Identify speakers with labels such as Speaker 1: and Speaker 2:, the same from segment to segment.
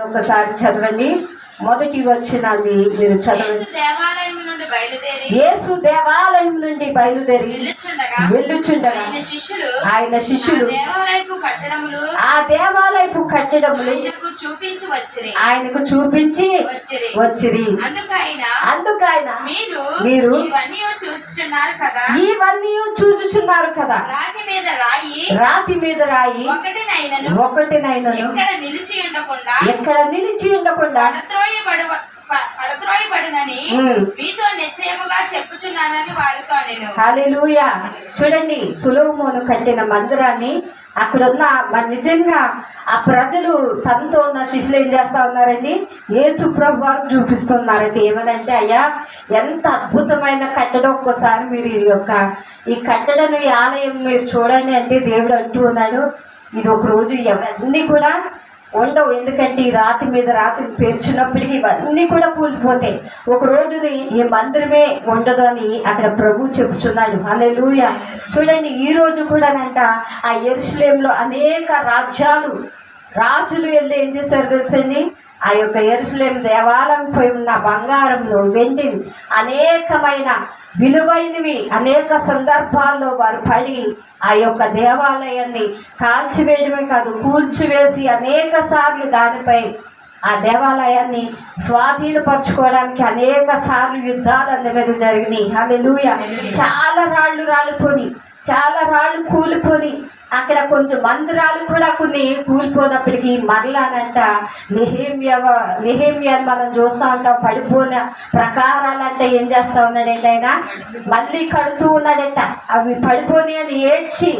Speaker 1: ఒకసారి చదవండి. మొదటి వచనాన్ని మీరు చదవండి. యేసు దేవాలయం నుండి బయలుదేరి వెళ్ళుచుండగా ఆయన శిష్యులు ఆ దేవాలయపు కట్టడములు ఆయనకు చూపించి వచ్చిరి. అందుకైన మీరు ఇవన్నీ చూచుచున్నారు కదా, రాతి మీద రాయి ఒకటినైనా ఎక్కడ నిలిచి ఉండకుండా
Speaker 2: పడద్రోయబడునని మీతో నిశ్చయముగా చెప్పుచున్నానని వారితో నేను.
Speaker 1: హల్లెలూయా. చూడండి, సొలొమోను కట్టిన మందిరాన్ని అక్కడున్న మరి నిజంగా ఆ ప్రజలు తనతో ఉన్న శిష్యులు ఏం చేస్తా ఉన్నారండి, యేసు ప్రభు వారు చూపిస్తున్నారండి. ఏమనంటే, అయ్యా ఎంత అద్భుతమైన కట్టడం, ఒక్కసారి మీరు ఈ కట్టడం ఈ ఆలయం మీరు చూడండి అంటే దేవుడు అంటూ ఉన్నాడు, ఇది ఒక రోజు ఇవన్నీ కూడా ఉండవు. ఎందుకంటే ఈ రాతి మీద రాతి పేర్చినప్పటికీ ఇవన్నీ కూడా కూలిపోతాయి. ఒక రోజుని ఈ మందిరమే ఉండదు అని అక్కడ ప్రభు చెప్పుచున్నాడు. హల్లెలూయా. చూడండి, ఈ రోజు కూడానంట ఆ యెరూషలేములో అనేక రాజులు వెళ్ళి ఏం చేశారు తెలుసండి, ఆ యొక్క యెరూషలేము దేవాలయంపై ఉన్న బంగారంలో వెండిని అనేకమైన విలువైనవి అనేక సందర్భాల్లో వారు పడి ఆ యొక్క దేవాలయాన్ని కాల్చివేయడమే కాదు, కూల్చివేసి అనేక సార్లు దానిపై ఆ దేవాలయాన్ని స్వాధీనపరచుకోవడానికి అనేక సార్లు యుద్ధాలు అందు మీద జరిగినాయి. హల్లెలూయా. చాలా రాళ్ళు కూలిపోని అక్కడ కొంత మందిరాలు కూడా కొన్ని కూలిపోయినప్పటికీ మరలానంట నెహెమ్యా మనం చూస్తూ ఉంటాం, పడిపోయిన ప్రకారాలంట ఏం చేస్తా ఉన్నాడంటే ఆయన మళ్ళీ కడుతూ ఉన్నాడట. అవి పడిపోని అని ఏడ్చి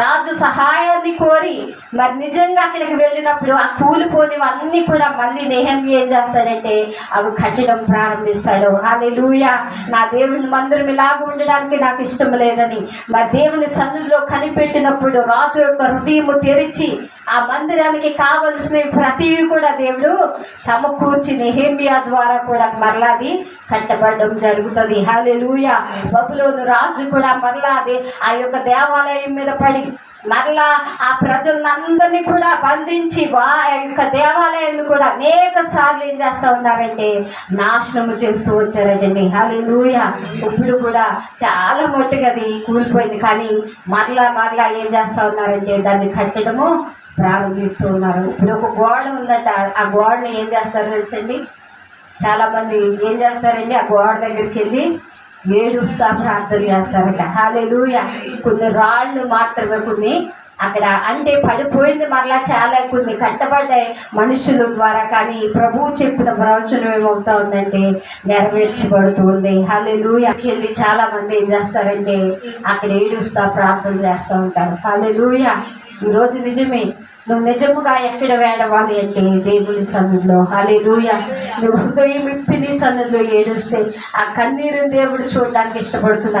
Speaker 1: రాజు సహాయాన్ని కోరి మరి నిజంగా అక్కడికి వెళ్ళినప్పుడు ఆ కూలిపోనివన్నీ కూడా మళ్ళీ నెహెమ్యా ఏం చేస్తాడంటే అవి కట్టడం ప్రారంభిస్తాడు. హల్లెలూయా. నా దేవుని మందిరం ఇలాగ ఉండడానికి నాకు ఇష్టం లేదని మరి దేవుని సన్నిధిలో కనిపెట్టినప్పుడు రాజు యొక్క హృదయము తెరిచి ఆ మందిరానికి కావలసిన ప్రతివి కూడా దేవుడు సమకూర్చి నెహెమ్యా ద్వారా కూడా మరలాది కట్టబడడం జరుగుతుంది. హల్లెలూయా. బబులోను రాజు కూడా మరలాది ఆ యొక్క దేవాలయం మీద పడి మరలా ఆ ప్రజలందరినీ కూడా బంధించి ఆ యొక్క దేవాలయాన్ని కూడా అనేక సార్లు ఏం చేస్తూ ఉన్నారంటే నాశనము చేస్తూ వచ్చారండి. హల్లెలూయా. ఇప్పుడు కూడా చాలా మట్టుగా అది కూలిపోయింది, కానీ మరలా ఏం చేస్తూ ఉన్నారంటే దాన్ని కట్టడము ప్రారంభిస్తూ ఉన్నారు. ఇప్పుడు ఒక గోడ ఉందట, ఆ గోడని ఏం చేస్తారో తెలుసండి, చాలా మంది ఏం చేస్తారండి ఆ గోడ దగ్గరికి వెళ్ళి ఏడుస్తా ప్రార్థన చేస్తారట. హల్లెలూయా. కొన్ని రాళ్ళు మాత్రమే కొన్ని అక్కడ అంటే పడిపోయింది, మరలా చాలా కొన్ని కట్టబడ్డాయి మనుషుల ద్వారా, కానీ ప్రభువు చెప్పిన ప్రవచనం ఏమవుతా ఉందంటే నెరవేర్చబడుతూ ఉంది. హల్లెలూయా. వెళ్ళి చాలా మంది ఏం చేస్తారంటే అక్కడ ఏడుస్తా ప్రార్థన చేస్తూ ఉంటారు. హల్లెలూయా. ఈరోజు నిజమే, నువ్వు నిజముగా ఎక్కడ వేడవాలి అంటే దేవుని సన్నిధిలో. హల్లెలూయా. నువ్వు హృదయం ఇప్పి నీ సన్నిధిలో ఏడుస్తే ఆ కన్నీరుని దేవుడు చూడడానికి ఇష్టపడుతున్నాడు.